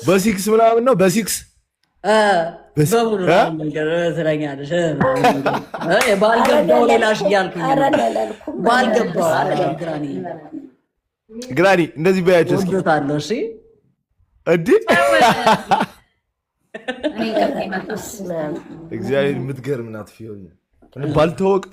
በሲክስ ምናምን ነው በሲክስ በሙሉ ትለኛለሽ። ባልገባው ሌላሽ እያልኩኝ ባልገባው ግራኒ እንደዚህ በያቸው እስኪ ወዶታለሁ። እሺ እንዴ እግዚአብሔር የምትገርም ናት ፊዮሪና። ባልታወቅ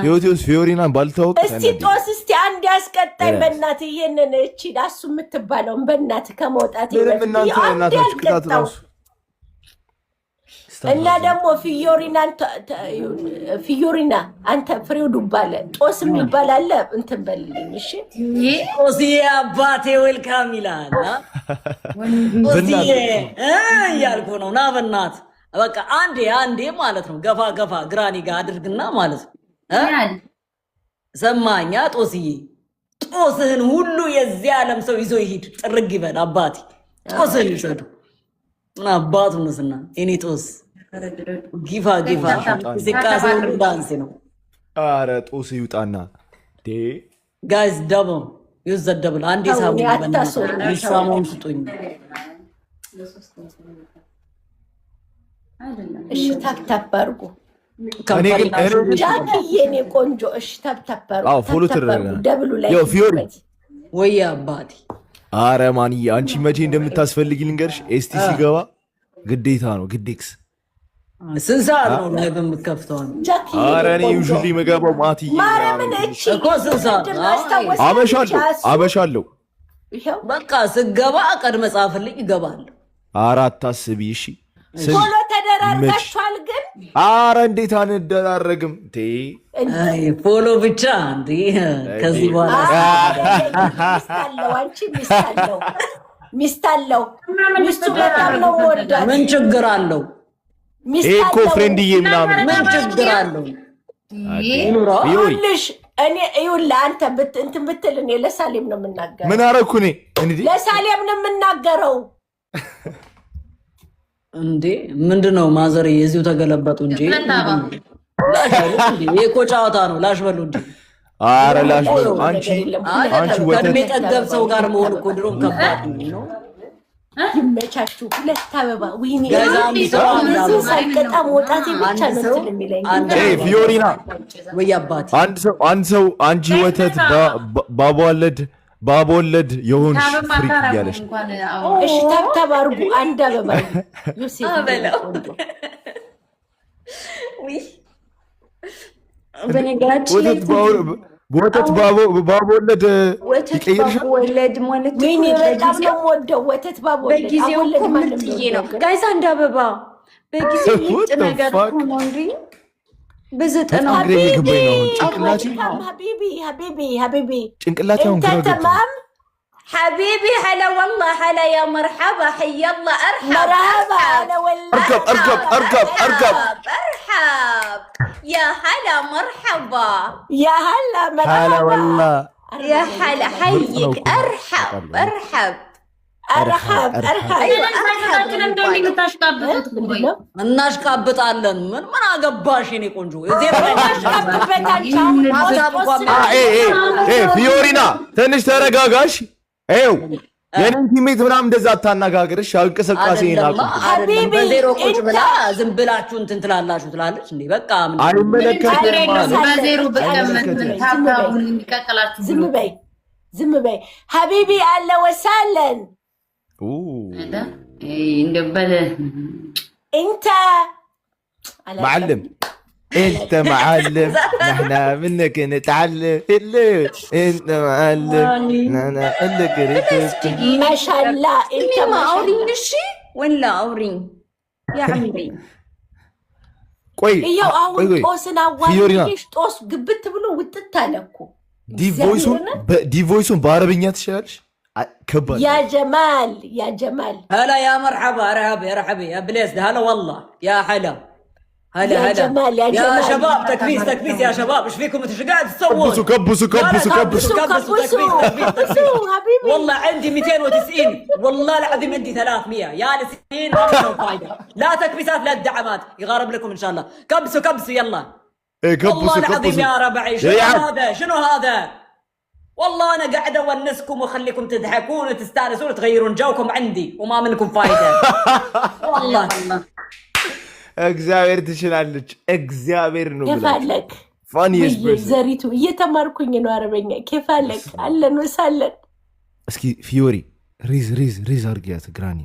ህይወቴ ውስጥ ፊዮሪናን ባልታወቅ። እስቲ ጦስ እስቲ አንድ ያስቀጣኝ በእናትህ ይሄንን እቺ ዳሱ የምትባለውን በእናትህ ከመውጣት እና ደግሞ ፊዮሪና አንተ ፍሬው ዱባለ ጦስ የሚባል አለ እንትን በልልኝ። እሺ ጦስዬ አባቴ ዌልካም ይላል። ጦስዬ እያልኩ ነው። ና በእናትህ በቃ አንዴ ማለት ነው። ገፋ ገፋ ግራኒ ጋር አድርግና ማለት ነው። ሰማኛ ጦስዬ፣ ጦስህን ሁሉ የዚህ ዓለም ሰው ይዞ ይሂድ፣ ጥርግ ይበል። አባቴ ጦስህን ይሰዱ። ምን አባቱ ነስና እኔ ጦስ ጊፋ ሲቃሰ ሁሉ ዳንስ ነው። አረ ጦስ ይውጣና ጋይዝ ደሞ ይዘደብል አንዴ ሳሙን ስጡኝ። እሺ ታፕታፕ አድርጉ። ጃኪዬ እኔ ቆንጆ እሺ ታፕታፕ አድርጉ። አዎ ፎሎ ተደረገ። ደብሉ ላይ ፊዮሪ ወይ አባቴ። አረ ማንዬ አንቺ መቼ እንደምታስፈልጊ ልንገርሽ። ኤስቲ ሲገባ ግዴታ ነው ግዴክስ። ስንት ሰዓት ነው ላይ በምትከፍተው? አረ እኔ ዩዥሊ መገባው ማትዬ ማርያምን እቺ እኮ ስንት ሰዓት አበሻለሁ። በቃ ስገባ ቀድመ ጻፍልኝ እገባለሁ። አራት አስቢ እሺ። ፎሎ ተደራርጋችኋል ግን? አረ እንዴት አንደራረግም? ፎሎ ብቻ እንዴ? ከዚህ በኋላ ሚስት አለው ሚስቱ በጣም ነው ወዳጅ። ምን ችግር አለው? እኮ ፍሬንድዬ ምናምን ምን ችግር አለው? ይኸውልሽ እኔ ይኸውልህ አንተ እንትን ብትል እኔ ለሳሌም ነው የምናገረው። ምን አደረኩ እኔ? ለሳሌም ነው የምናገረው። እንዴ ምንድነው ማዘር? የዚሁ ተገለበጡ እንጂ ይሄ እኮ ጨዋታ ነው። ላሽ በሉ እንዴ! አረ ላሽ በሉ። አንቺ ከእድሜ ጠገብ ሰው ጋር መሆን እኮ ድሮም ከባድ ነው። ይመቻችሁ። ሁለት አበባ ወይኔ ሳይቀጣ መውጣት ብቻ ነው የሚለኝ። ፊዮሪና ወይ አባቴ አንድ ሰው አንቺ ወተት ባቦለድ የሆንሽ ፍሪክ እያለሽ። እሺ ታብታብ አድርጉ። አንድ አበባ ወተት ባቦለድ ይቀይርሻል። ወለድ ማለት ወይኔ በጣም ነው የምወደው ወተት ባቦለድ። በጊዜው እኮ ምርጥዬ ነው ጋይስ። አንድ አበባ በጊዜው ይጭ ነገር ሆኖ እንዴ በዘጠና ጭንቅላቴ አሁን تمام حبيبي هلا والله هلا يا مرحبا حي الله مرحبا اركب يا هلا مرحبا يا هلا مرحبا والله يا هلا حيك ارحب እናሽቃብጣለን። ምን አገባሽ የኔ ቆንጆ? ፊዮሪና ትንሽ ተረጋጋሽ። ይኸው የኔን ስሜት ምናምን እንደዛ አታነጋግርሽ። እንቅስቃሴ በዜሮ ቁጭ ብላ ዝም ብላችሁ እንትን ትላላችሁ ትላለች እንዴ? በቃ ዝም በይ ሀቢቢ አለ ወሳለን انت معلم انت معلم نحن منك نتعلم انت معلم انا اقول لك ما شاء الله انت ما اورين شيء ولا اورين يا عمي ቆይ ይኸው አሁን ጦስና ዋይሽ ጦስ ግብት ብሎ ውጥት አለ እኮ ዲቮይሱን በአረብኛ ትችላለሽ? كبر يا جمال يا جمال هلا يا مرحبا يا رحبي يا بليز هلا والله يا حلا هلا يا هلا جمال يا جمال يا شباب تكبيس يا شباب ايش فيكم انتوا قاعد تسوون؟ كبسوا حبيبي والله عندي 290 والله العظيم عندي 300 يا لسنين ما لهم فايده لا تكبيسات لا الدعمات يغارب لكم ان شاء الله كبسوا يلا والله العظيم يا ربعي شنو هذا والله انا قاعده اونسكم واخليكم تضحكون وتستانسون وتغيرون جوكم عندي وما منكم فايده. والله እግዚአብሔር ትችላለች። እግዚአብሔር ነው كفالك ፋኒስ ፐርሰን ዘሪቱ እየተማርኩኝ ነው አረበኛ። كفالك አለን ወሳለን። እስኪ ፊዮሪ ሪዝ አርጊያት ግራኒ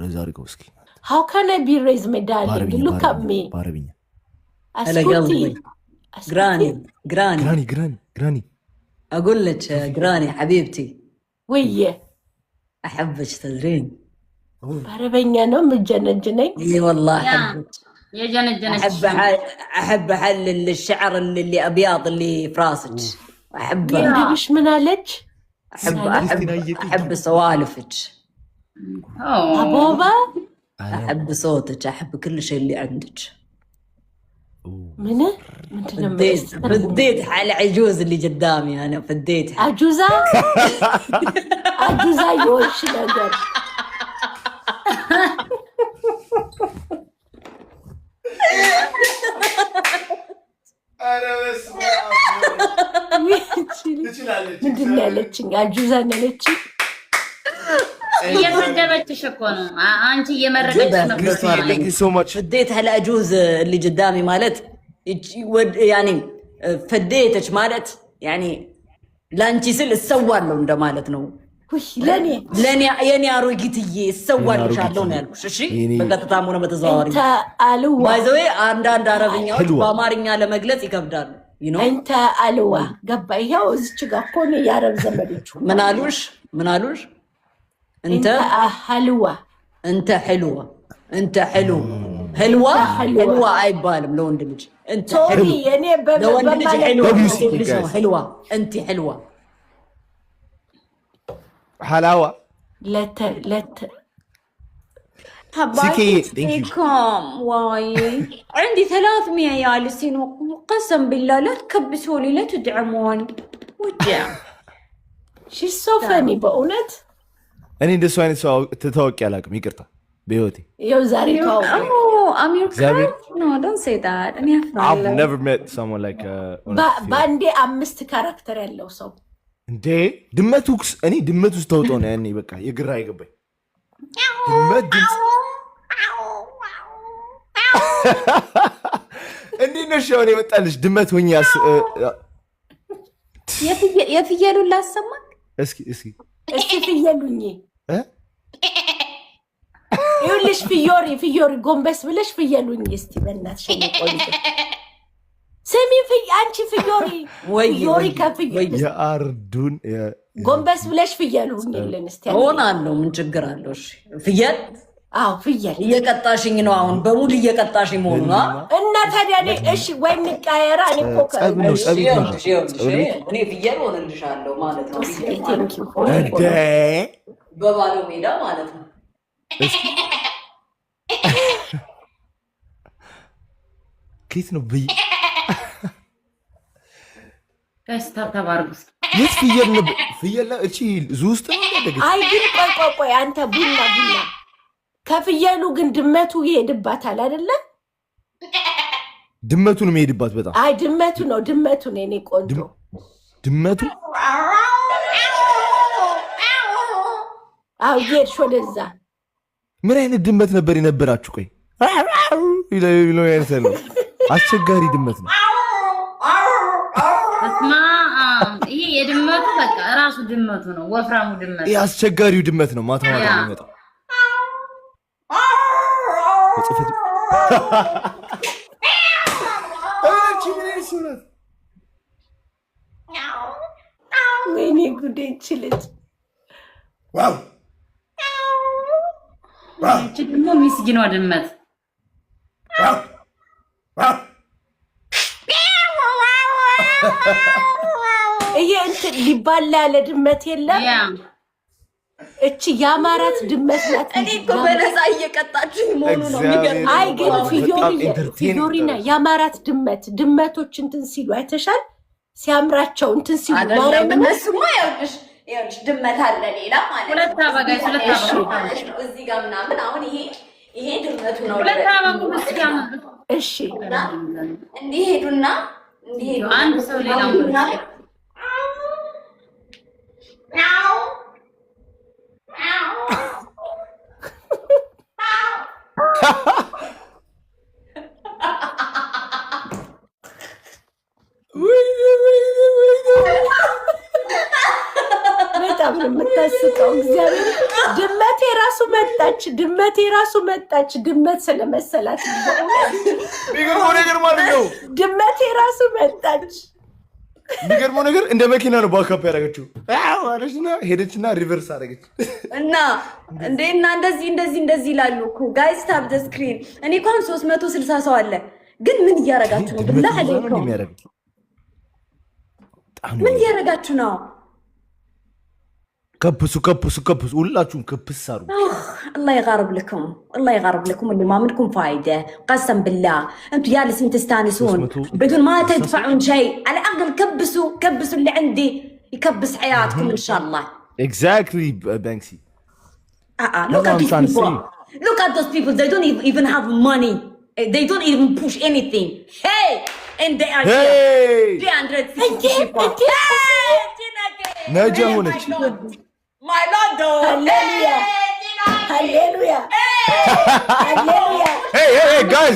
ሪዝ አርገው እስኪ how can I be raised my darling look at me ባረብኛ جراني اقول لك جراني حبيبتي ويه احبك تدرين بعربية ነው مجنجني اي والله احبك يجنجنك احب احلل الشعر اللي ابيض اللي في راسك احبه مش من عليك احب سوالفك بابا احب صوتك احب كل شيء اللي عندك منه فديت على عجوز اللي قدامي انا فديت عجوزة عجوزة يوش نقدر انا بس ምንድን ነው ያለችኝ? አጁዛ ነው ያለችኝ። እየመደበችሽ እኮ ነው አንቺ እየመረቀች ነው። فديت على عجوز اللي قدامي مالت يعني فديتك مالت يعني لانتي سل السوالو እንደ ማለት ነው። ለኔ የኔ አሮጊትዬ እሰዋልሻለሁ ነው ያልኩሽ። እሺ በቀጥታም ሆነ በተዘዋዋሪ ባይዘዌ አንዳንድ አረብኛዎች በአማርኛ ለመግለጽ ይከብዳሉ። انت አልዋ ገባ። ይሄው እዚች ጋር እኮ ነው ያረብ ዘመዶቹ ምን አሉሽ? انت حلوة አይባልም ለወንድ ልጅ። انت ለወንድ ልጅ حلوة انت حلوة حلاوة لت حبايبكم واي عندي 300 يالسين وقسم بالله لا تكبسوني لا تدعموني وجع شي صوفاني بقولت እኔ እንደሱ አይነት ሰው ተታወቂ አላውቅም። ይቅርታ በህይወቴ ያው ዛሬ ታው አሚር no don't say that እኔ I've never met someone like ባንዴ 5 ካራክተር ያለው ሰው እንዴ ድመቱክስ እኔ ድመት ውስጥ ተውጦ ነው ያኔ በቃ የግራ አይገባኝ ድመት ድምፅ እንዴት ነው ሻውን የመጣልሽ ድመት ሆኛስ የፍየሉን ላሰማክ እስኪ ፍየሉኝ ይኸውልሽ ፍዮሪ ጎንበስ ብለሽ ፍየሉኝ እስቲ በእናትሽ ቆይ ስሚ አንቺ ፍዮሪ ከፍዮሪ የአርዱን ጎንበስ ብለሽ ፍየሉኝ ይልን እስቲ ሆናለሁ ምን ችግር አለው? እሺ ፍየል ፍየል እየቀጣሽኝ ነው አሁን በሙድ እየቀጣሽኝ መሆኑ ነው እና ታዲያ እሺ ወይ ንቃየራ እኔ እኮ እኔ ፍየል ሆነልሻለሁ ማለት ነው እንዴ በባለው ሜዳ ማለት ነው። ከየት ነው ብይ ከስታብ ተባርጉስ የት ፍየል ነው እቺ ዙስት ነው ያደገች። አይ ግን ቆይ አንተ ቡና ከፍየሉ ግን ድመቱ ይሄድባታል አይደለ? ድመቱን የሚሄድባት በጣም አይ ድመቱ ነው እኔ ቆንጆ ድመቱ ሄድሽ ወደዛ። ምን አይነት ድመት ነበር የነበራችሁ? ቆይ ነው አስቸጋሪ ድመት ነው። ይሄ የድመቱ በቃ ራሱ ድመቱ ነው፣ ወፍራሙ ድመት። ይሄ አስቸጋሪው ድመት ነው። ማታ የሚመጣው ወይኔ ጉዴ ይችልት እቺ ደግሞ ሚስጊኗ ድመት ይሄ እንትን ሊባላ ያለ ድመት የለም። እቺ ያማራት ድመት ናት። እኔ እኮ በነፃ እየቀጣችኝ መሆኑ ነው የሚገርም። አይ ግን ፊዮሪና ያማራት ድመቶች እንትን ሲሉ አይተሻል? ሲያምራቸው እንትን ሲሉ አይደለም እነሱማ ይኸውልሽ ድመት አለ ሌላ ማለት ነው። ሁለት አበጋይ እዚህ ጋር ምናምን አሁን ይሄ ድመቱ ነው። ሁለት አበጋይ መስኪያ እሺ እንዲሄዱና አንድ ሰው ሌላ እግዚአብሔር ድመቴ ራሱ መጣች ድመት ስለመሰላት ቢገርመው ነገር ማለት ነው ድመቴ ራሱ መጣች ቢገርመው ነገር እንደ መኪና ነው ባካፕ ያደረገችው አለችና ሄደችና ሪቨርስ አደረገች እና እንደና እንደዚህ ይላሉ እኮ ጋይስ ታፕ ዘ ስክሪን እኔ እንኳን 360 ሰው አለ ግን ምን እያረጋችሁ ነው ብላ አለከው ምን እያረጋችሁ ነው كبسوا ሁላችሁም كبس صاروا الله يغارب لكم اللي ما منكم فايده قسم بالله انتم جالسين تستانسون بدون ما تدفعون شيء على الاقل كبسوا اللي عندي يكبس حياتكم ان شاء الله exactly Banksy look at those people they don't even have money they don't even push anything hey and they are here 360 people نجا هونك my lord hallelujah hey guys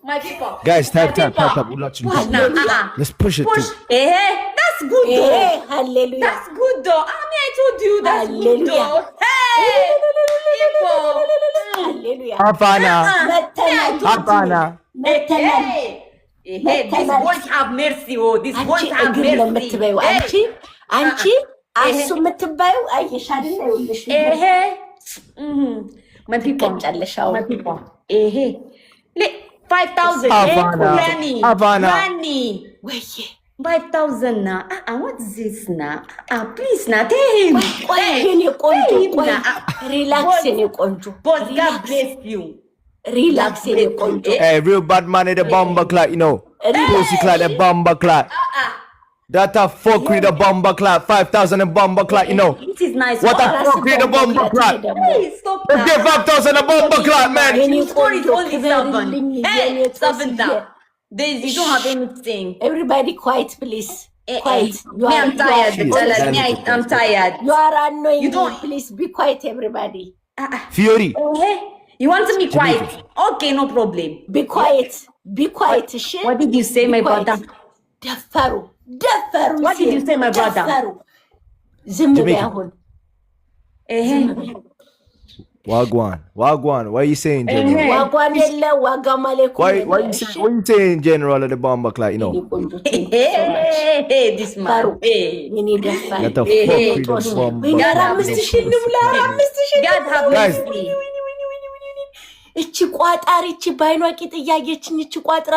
my people guys tap ሁላችሁም let's push it that's good hallelujah that's good though I told you that's good though hey people hallelujah Havana this won't have mercy this won't have mercy አንቺ አሱ ምትባዩ አይሻድን አይልሽ my people ጨለሻው my people 5000 Havana ወይ 5000 na what's this na please na tell ቆይ ሪላክስ የኔ ቆንጆ boss God bless you ሪላክስ የኔ ቆንጆ hey real bad man in the bomber clock you know pussy clock the bomber clock that a fuck with the bomber clock 5000 a bomber clock you know it is nice what a fuck with the bomber clock hey stop let's get 5000 a bomber clock man your story is only 7 now you don't have anything everybody quiet please quiet I'm tired I'm tired you are annoying you don't please be quiet everybody Fiori you want me quiet okay no problem be quiet shit what did you say my brother ደፈሩ what did you say my brother ዝም በያሁን Wagwan what are you saying general ዋጓን የለ ዋጋ ማለኩ what you saying general of the bomber clock you know this man ምን ይደፋል what the fuck with the bomber ይጋራ 5000 ንብላ 5000 God have Guys. mercy እቺ ቋጣሪ እቺ ባይኗ ቂጥ እያየችኝ እቺ ቋጥራ